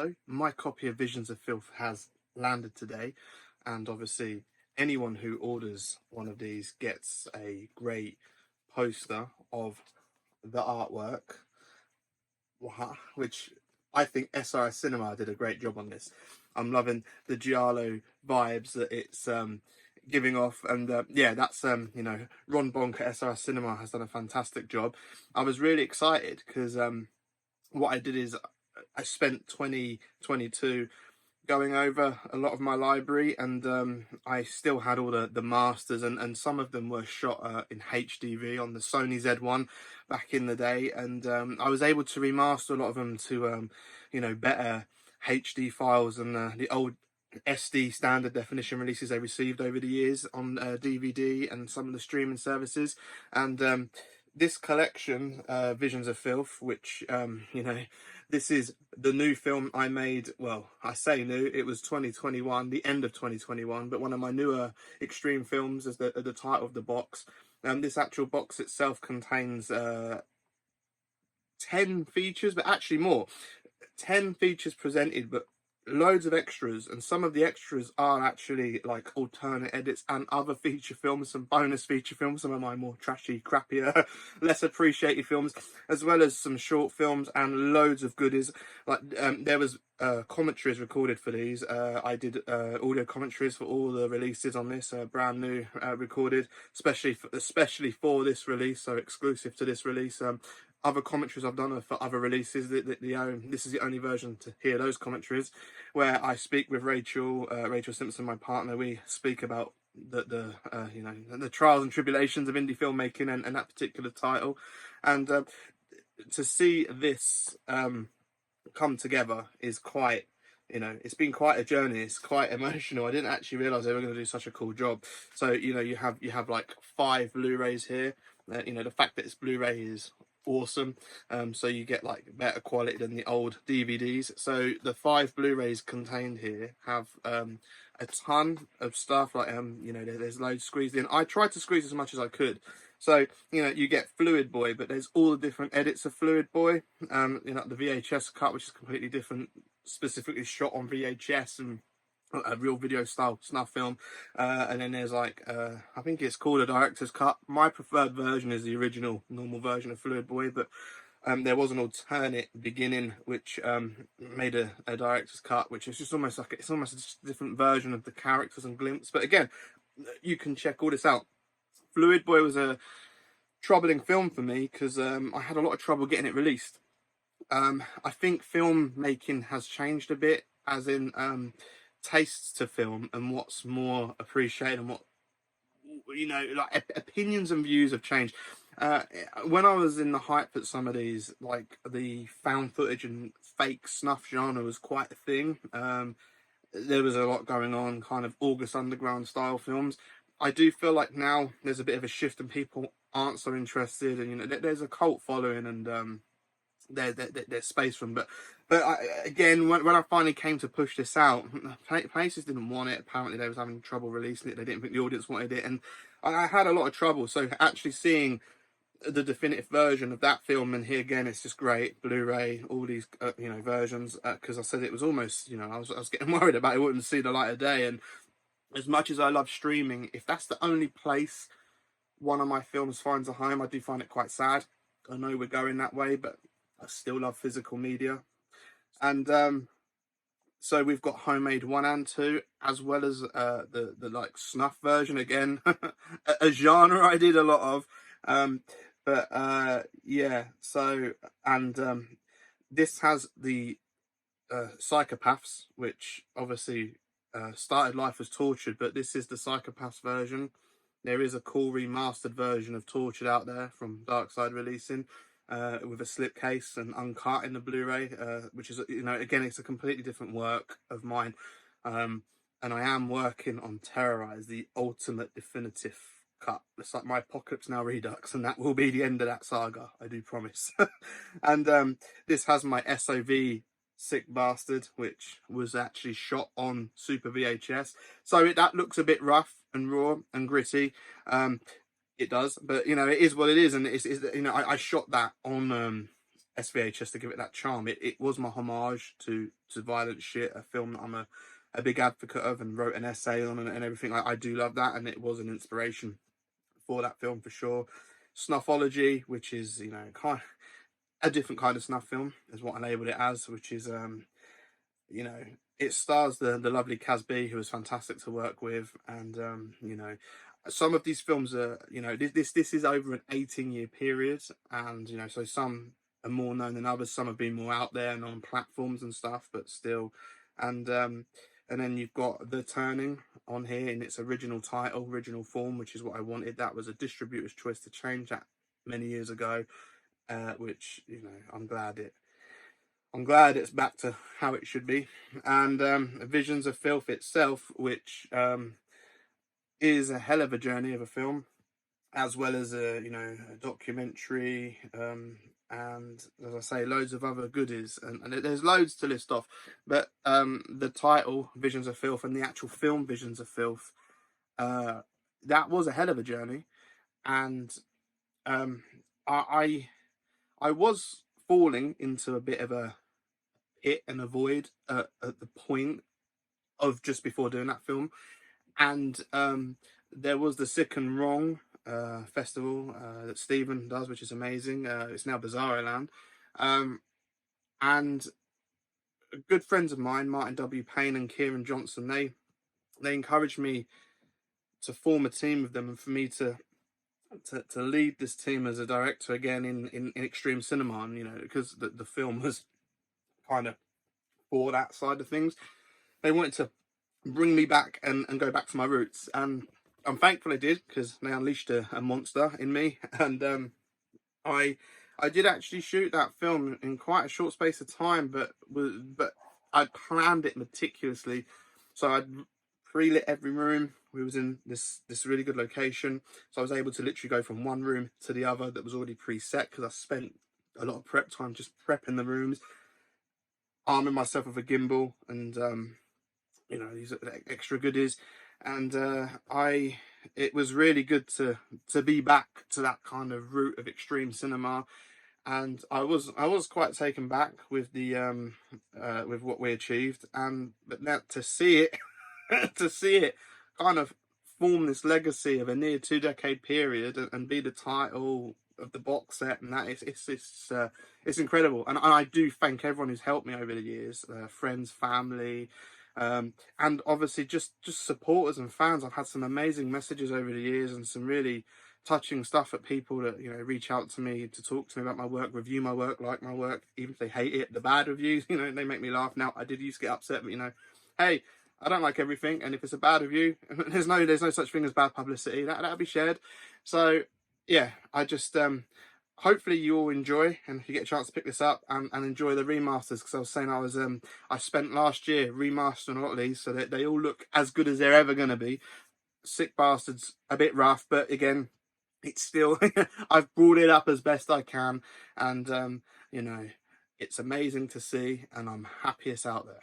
So my copy of Visions of Filth has landed today, and obviously anyone who orders one of these gets a great poster of the artwork, which I think SRS Cinema did a great job on this. I'm loving the giallo vibes that it's giving off, and yeah, that's you know, Ron Bonk at SRS Cinema has done a fantastic job. I was really excited because what I did is I spent 2022 going over a lot of my library, and I still had all the masters, and some of them were shot in HDV on the Sony Z1 back in the day, and I was able to remaster a lot of them to you know, better HD files and the old SD standard definition releases they received over the years on DVD and some of the streaming services. And this collection, Visions of Filth, which you know, this is the new film I made. Well, I say new, it was 2021, the end of 2021, but one of my newer extreme films, as the title of the box. This actual box itself contains 10 features, but actually more. 10 features presented, but loads of extras, and some of the extras are actually like alternate edits and other feature films, some bonus feature films, some of my more trashy, crappier, less appreciated films, as well as some short films and loads of goodies. Like there was commentaries recorded for these. I did audio commentaries for all the releases on this, brand new, recorded especially for this release, so exclusive to this release. Other commentaries I've done are for other releases. This is the only version to hear those commentaries, where I speak with Rachel Simpson, my partner. We speak about the you know, the trials and tribulations of indie filmmaking and that particular title. And to see this come together is quite, you know, it's been quite a journey. It's quite emotional. I didn't actually realize they were going to do such a cool job. So, you know, you have like 5 Blu-rays here. You know, the fact that it's Blu-ray is awesome. So you get like better quality than the old DVDs. So the 5 Blu-rays contained here have a ton of stuff, like you know, there's loads squeezed in. I tried to squeeze as much as I could. So, you know, you get Fluid Boy, but there's all the different edits of Fluid Boy. You know, the VHS cut, which is completely different, specifically shot on VHS and a real video style snuff film, and then there's like I think it's called a director's cut. My preferred version is the original normal version of Fluid Boy, but there was an alternate beginning which made a director's cut, which is just almost like, it's almost a different version of the characters and glimpse. But again, you can check all this out. Fluid Boy was a troubling film for me because I had a lot of trouble getting it released. I think filmmaking has changed a bit, as in tastes to film and what's more appreciated, and what, you know, like opinions and views have changed. When I was in the hype at some of these, like the found footage and fake snuff genre was quite a thing. There was a lot going on, kind of August Underground style films. I do feel like now there's a bit of a shift and people aren't so interested, and you know, there's a cult following, and there's space for them. But again, when I finally came to push this out, places didn't want it. Apparently they was having trouble releasing it. They didn't think the audience wanted it, and I had a lot of trouble. So actually seeing the definitive version of that film, and here again, it's just great. Blu-ray, all these you know, versions, because I said it was almost, you know, I was getting worried about it wouldn't see the light of day. And as much as I love streaming, if that's the only place one of my films finds a home, I do find it quite sad. I know we're going that way, but I still love physical media. And so we've got Homemade 1 and 2, as well as the like snuff version, again, a genre I did a lot of. But yeah, so, and this has the Psychopaths, which obviously started life as Tortured, but this is the Psychopaths version. There is a cool remastered version of Tortured out there from Darkside Releasing, with a slipcase and uncut in the Blu-ray, which is, you know, again, it's a completely different work of mine. And I am working on Terrorize, the ultimate definitive cut. It's like my Apocalypse Now Redux, and that will be the end of that saga, I do promise. And this has my SOV Sick Bastard, which was actually shot on Super VHS. So that looks a bit rough and raw and gritty. It does, but you know, it is what it is, and it's you know, I shot that on SVHS to give it that charm. It was my homage to Violent Shit, a film that I'm a big advocate of and wrote an essay on and everything. I do love that, and it was an inspiration for that film for sure. Snuffology, which is, you know, kind of a different kind of snuff film, is what I labelled it as, which is, you know, it stars the lovely Casby, who was fantastic to work with, and you know, some of these films are, you know, this is over an 18-year period, and you know, so some are more known than others, some have been more out there and on platforms and stuff, but still. And then you've got The Turning on here in its original title, original form, which is what I wanted. That was a distributor's choice to change that many years ago, which, you know, I'm glad it's back to how it should be. And Visions of Filth itself, which is a hell of a journey of a film, as well as a, you know, a documentary, and as I say, loads of other goodies, and there's loads to list off. But the title Visions of Filth and the actual film Visions of Filth, that was a hell of a journey, and I was falling into a bit of a pit and a void at the point of just before doing that film. And there was the Sick and Wrong festival that Stephen does, which is amazing. It's now Bizarro Land. And good friends of mine, Martin W. Payne and Kieran Johnson, they encouraged me to form a team with them, and for me to lead this team as a director again in extreme cinema. And, you know, because the film was kind of for that side of things, they wanted to bring me back and go back to my roots, and I'm thankful I did, because they unleashed a monster in me. And I did actually shoot that film in quite a short space of time, but I planned it meticulously. So I'd pre-lit every room. We was in this really good location, so I was able to literally go from one room to the other that was already preset, because I spent a lot of prep time just prepping the rooms, arming myself with a gimbal, and you know, these extra goodies. And it was really good to be back to that kind of route of extreme cinema. And I was quite taken back with the with what we achieved, and but now to see it to see it kind of form this legacy of a near 2-decade period, and be the title of the box set, and that it's incredible. And I do thank everyone who's helped me over the years, friends, family, and obviously just supporters and fans. I've had some amazing messages over the years, and some really touching stuff at people that, you know, reach out to me to talk to me about my work, review my work, like my work, even if they hate it. The bad reviews, you know, they make me laugh. Now, I did used to get upset, but, you know, hey, I don't like everything, and if it's a bad review, there's no such thing as bad publicity. That'll be shared. So yeah, I just hopefully you all enjoy, and if you get a chance to pick this up and enjoy the remasters, because I was saying I spent last year remastering a lot of these so that they all look as good as they're ever going to be. Sick Bastards, a bit rough, but again, it's still I've brought it up as best I can, and you know, it's amazing to see, and I'm happy it's out there.